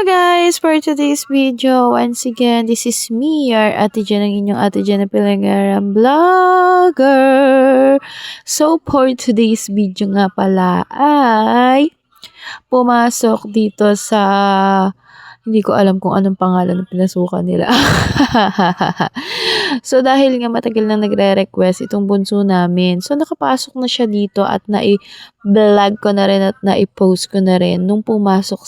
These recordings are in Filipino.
Guys, for today's video, once again, this is me, your Ate Jen, ang inyong Ate Jen na Pilangaram Vlogger. So, for today's video nga pala ay pumasok dito sa, hindi ko alam kung anong pangalan ng pinasukan nila. So, dahil nga matagal na nagre-request itong bunso namin, so nakapasok na siya dito at nai-vlog ko na rin at nai-post ko na rin nung pumasok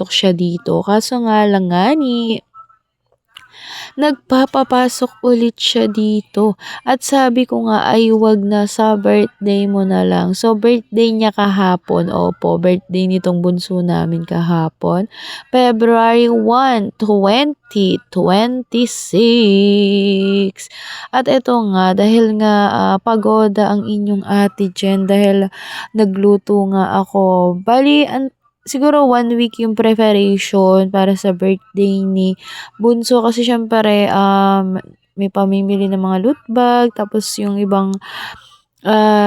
siya dito. Kaso nga lang nga nagpapapasok ulit siya dito. At sabi ko nga ay wag na, sa birthday mo na lang. So birthday niya kahapon. Opo, birthday nitong bunso namin kahapon. February 1, 2026. At eto nga, dahil nga pagoda ang inyong Ate Jen dahil nagluto nga ako. Bali, siguro 1 week yung preparation para sa birthday ni bunso kasi syempre may pamimili ng mga loot bag, tapos yung ibang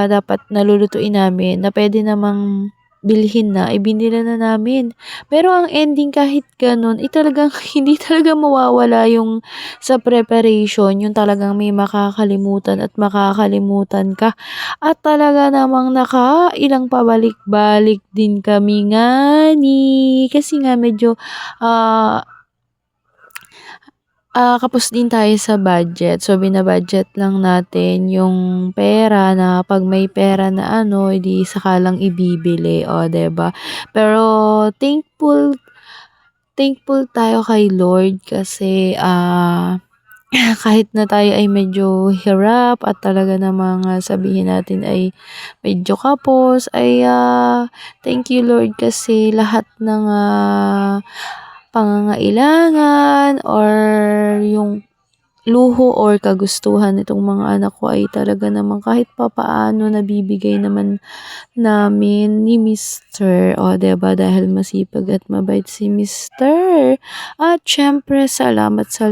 dapat nalulutuin namin na pwede namang bilhin na, ibinila na namin. Pero ang ending kahit ganun, talagang hindi talaga mawawala yung sa preparation, yung talagang may makakalimutan at makakalimutan ka. At talaga namang nakailang pabalik-balik din kami nga kasi nga medyo kapos din tayo sa budget. So, binabudget lang natin yung pera na pag may pera na edi saka lang ibibili. O, 'di ba? Pero, thankful tayo kay Lord kasi, kahit na tayo ay medyo hirap at talaga namang sabihin natin ay medyo kapos, ay thank you Lord kasi lahat ng pangangailangan or yung luho or kagustuhan nitong mga anak ko ay talaga naman kahit papaano nabibigay naman namin ni Mr. O, 'di ba? Dahil masipag at mabait si Mr. At syempre, salamat sa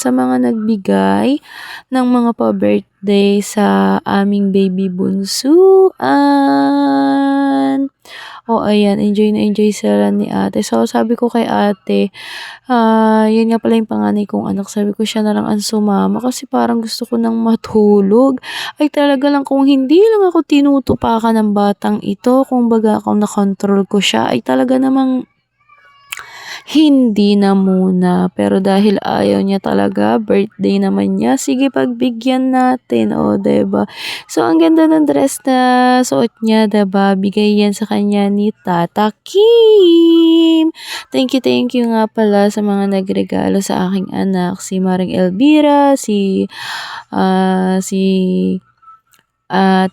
mga nagbigay ng mga pa-birthday sa aming baby bunsuan. O, ayan, enjoy na enjoy sila ni ate. So, sabi ko kay ate, yun nga pala yung panganay kong anak. Sabi ko siya na lang ang sumama kasi parang gusto ko nang matulog. Ay talaga lang kung hindi lang ako tinutupakan ng batang ito, kung baga kung nakontrol ko siya, ay talaga namang hindi na muna. Pero dahil ayaw niya talaga, birthday naman niya, sige pagbigyan natin. O, 'di ba? So, ang ganda ng dress na suot niya, 'di ba? Bigay yan sa kanya ni Tata Kim. Thank you nga pala sa mga nagregalo sa aking anak. Si Maring Elvira, si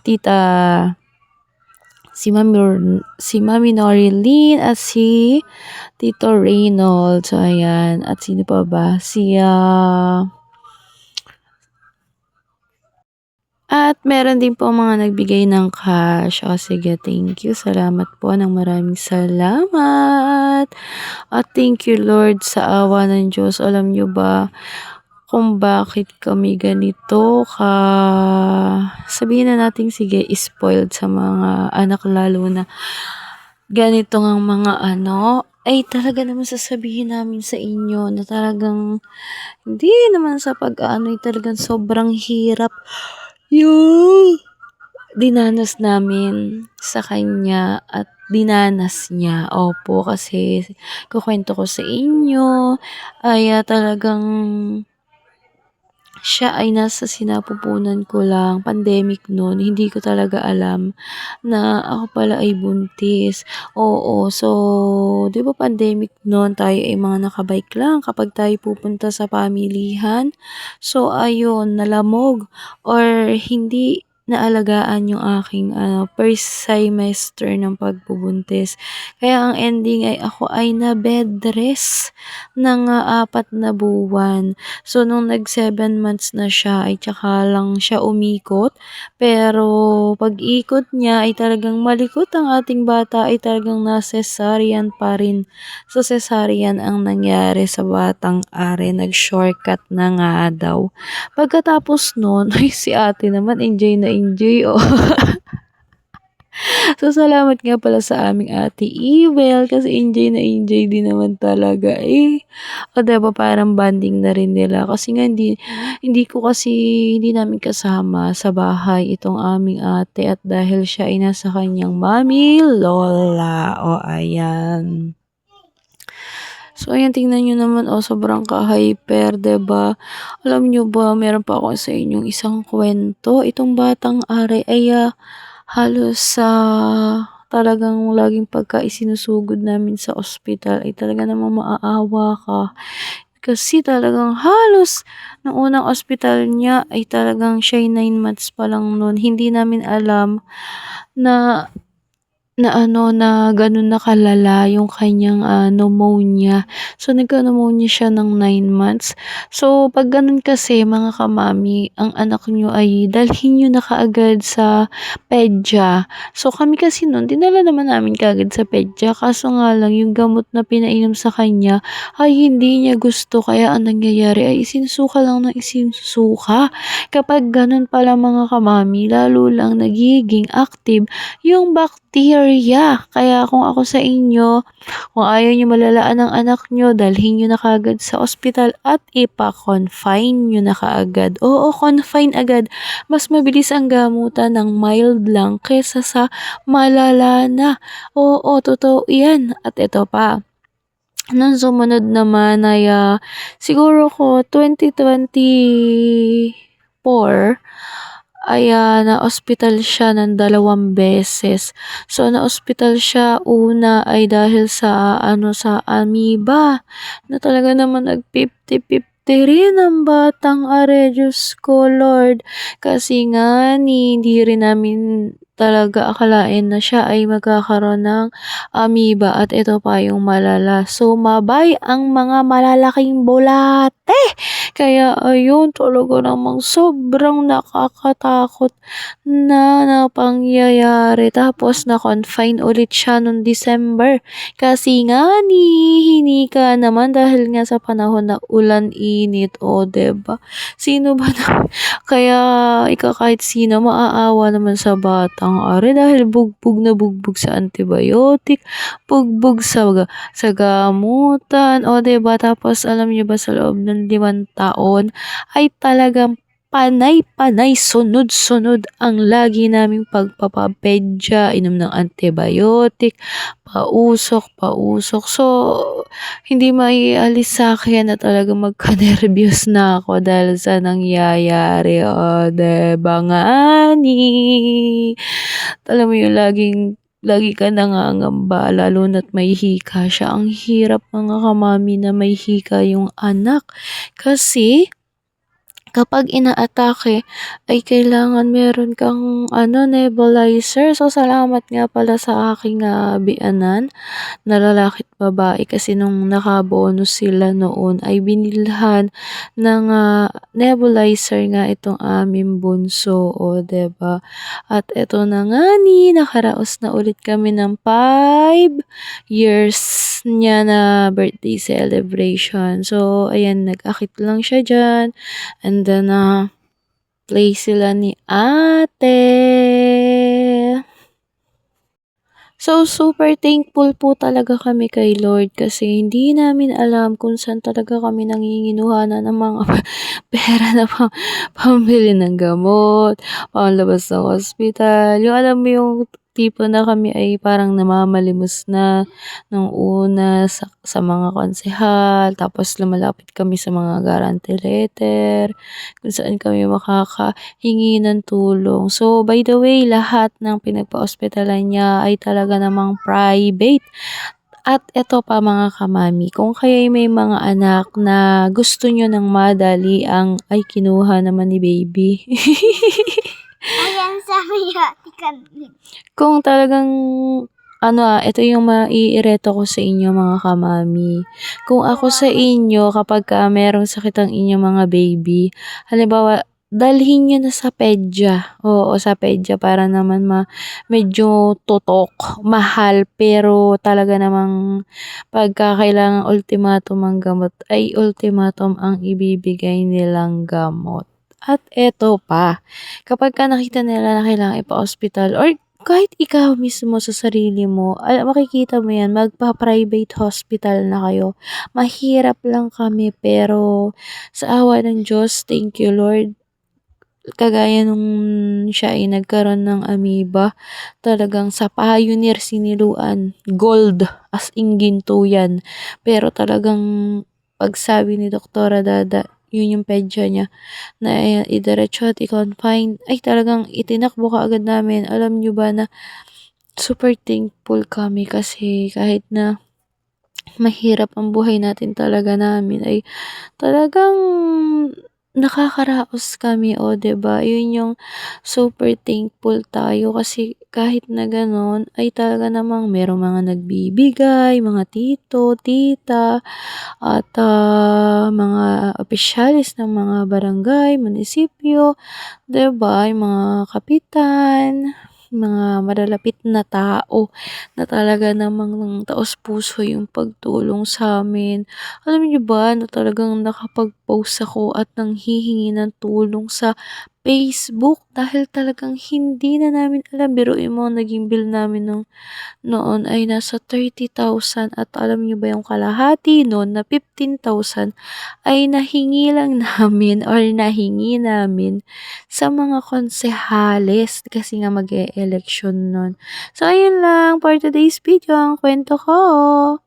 Tita, si Mami Norilyn at si Tito Reynold. So, ayan. At sino pa ba? At meron din po mga nagbigay ng cash. O, sige, thank you. Salamat po ng maraming salamat. At thank you, Lord, sa awa ng Diyos. Alam nyo ba kung bakit kami ganito sabihin na natin, sige, spoiled sa mga anak, lalo na ganito ng mga ay talaga naman sasabihin namin sa inyo na talagang hindi naman sa ay talagang sobrang hirap yung dinanas namin sa kanya at dinanas niya. Opo, kasi kukwento ko sa inyo ay talagang siya ay nasa sinapupunan ko lang, pandemic noon, hindi ko talaga alam na ako pala ay buntis. Oo, so, 'di ba pandemic noon, tayo ay mga nakabike lang kapag tayo pupunta sa pamilihan. So, ayun, nalamog or hindi naalagaan yung aking first semester ng pagbubuntis. Kaya ang ending ay ako ay na bed rest ng 4 na buwan. So, nung nag 7 months na siya, ay tsaka lang siya umikot. Pero, pag-ikot niya ay talagang malikot ang ating bata, ay talagang na-cesarean pa rin. So, cesarean ang nangyari sa batang are. Nag-shortcut na nga daw. Pagkatapos nun, ay si ate naman, enjoy na enjoy. Oh. So, salamat nga pala sa aming Ate Ibel kasi enjoy na enjoy din naman talaga, eh. O, 'di ba parang bonding na rin nila kasi nga hindi namin kasama sa bahay itong aming ate at dahil siya ay nasa kanyang mommy, lola. O, ayan. So, ayan tingnan niyo naman, sobrang ka-hyper, 'di ba? Alam niyo ba meron pa ako sa inyong isang kuwento. Itong batang Ari ay, halos sa talagang laging pagka isinusugod namin sa ospital ay talaga namang maaawa ka. Kasi talagang halos nung unang ospital niya ay talagang siya'y 9 months pa lang nun. Hindi namin alam na na gano'n na kalala yung kanyang, pneumonia. So, nagka-pneumonia siya ng 9 months. So, 'pag gano'n kasi mga kamami, ang anak niyo ay dalhin niyo na kaagad sa pedya. So, kami kasi no'n dinala naman namin kaagad sa pedya kaso nga lang yung gamot na pinainom sa kanya ay hindi niya gusto kaya ang nangyayari ay isinusuka lang ng isinusuka. Kapag gano'n pala mga kamami, lalo lang nagiging active yung bacteria. Kaya kung ako sa inyo, kung ayaw niyo malalaan ang anak niyo, dalhin niyo na kaagad sa ospital at ipa-confine niyo na kaagad. Oo, confine agad. Mas mabilis ang gamutan ng mild lang kaysa sa malala na. Oo, totoo yan. At ito pa, nung sumunod naman ay, siguro ko 2024 ay, na-ospital siya ng 2 beses. So, na-ospital siya, una ay dahil sa sa amoeba na talaga naman nag-50-50 rin ang batang are, Diyos ko Lord. Kasi nga hindi rin namin talaga akalain na siya ay magkakaroon ng amoeba at ito pa yung malala. Sumabay ang mga malalaking bulate. Kaya ayun, talaga namang sobrang nakakatakot na pangyayari. Tapos na-confine ulit siya nung December. Kasi nga hinika naman dahil nga sa panahon na ulan-init. O, 'di ba? Sino ba na kaya kahit sino maaawa naman sa batang are dahil bugbog na bugbog sa antibiotic, bugbog sa gamutan, o 'di ba? Tapos alam niyo ba sa loob ng 5 taon ay talagang panay-panay, sunod-sunod ang lagi naming pagpapapedya, inom ng antibiotic, pausok. So, hindi maialis sa'kin na talagang magka-nerbyos na ako dahil sa nangyayari, o 'di ba nga ni? Alam mo yung lagi ka nangangamba lalo na't may hika siya. Ang hirap mga kamami na may hika yung anak kasi kapag inaatake ay kailangan meron kang nebulizer. So, salamat nga pala sa aking, biyenan na lalaki at babae kasi nung naka-bonus sila noon ay binilhan ng, nebulizer nga itong aming bunso, o 'di ba? At eto na nga nakaraos na ulit kami ng 5 years niya na birthday celebration. So, ayan nag-akit lang siya diyan and then, play sila ni ate. So, super thankful po talaga kami kay Lord kasi hindi namin alam kung saan talaga kami nanginginuhanan ng mga pera na pambili ng gamot, panglabas ng ospital. Yung alam mo yung tipo na kami ay parang namamalimos na nung una sa mga konsehal, tapos lumalapit kami sa mga guarantee letter, kung saan kami makakahingi ng tulong. So, by the way, lahat ng pinagpa-ospitalan niya ay talaga namang private. At eto pa mga kamami, kung kaya'y may mga anak na gusto niyo ng madaliang ay kinuha naman ni baby. Ayan sabi ni Ate Carmen. Kung talagang ito yung maiireto ko sa inyo mga kamami. Kung ako sa inyo kapagka merong sakit ang inyong mga baby, halimbawa dalhin niyo na sa pedya. Oo, sa pedya para naman medyo tutok, mahal pero talaga namang pagka kailangang ultimatum ang gamot ay ultimatum ang ibibigay nilang gamot. At eto pa, kapagka nakita nila na kailangang ipa-ospital or kahit ikaw mismo sa sarili mo, makikita mo yan, magpa-private hospital na kayo. Mahirap lang kami pero sa awa ng Diyos, thank you Lord. Kagaya nung siya ay nagkaroon ng amoeba, talagang sa Pioneer siniluan, gold, as in ginto yan. Pero talagang pagsabi ni Doktora Dada, yun yung pedya niya, na idiretso at i-confine, ay talagang itinakbo kaagad namin. Alam nyo ba na super thankful kami kasi kahit na mahirap ang buhay natin talaga namin ay talagang nakakaraos kami, o 'di ba? Yun yung super thankful tayo kasi kahit na gano'n ay talaga namang merong mga nagbibigay, mga tito, tita at, mga opisyalis ng mga barangay, munisipyo, 'di ba? Yung mga kapitan, mga malalapit na tao na talaga namang taos-puso yung pagtulong sa'min. Alam niyo ba na talagang nakapag-post ako at nanghihingi ng tulong sa Facebook dahil talagang hindi na namin alam. Biruin mo, naging bill namin noon ay nasa 30,000 at alam niyo ba yung kalahati nun na 15,000 ay nahingi lang namin or nahingi namin sa mga konsehales kasi nga mag-e-eleksyon nun. So, ayun lang for today's video ang kwento ko.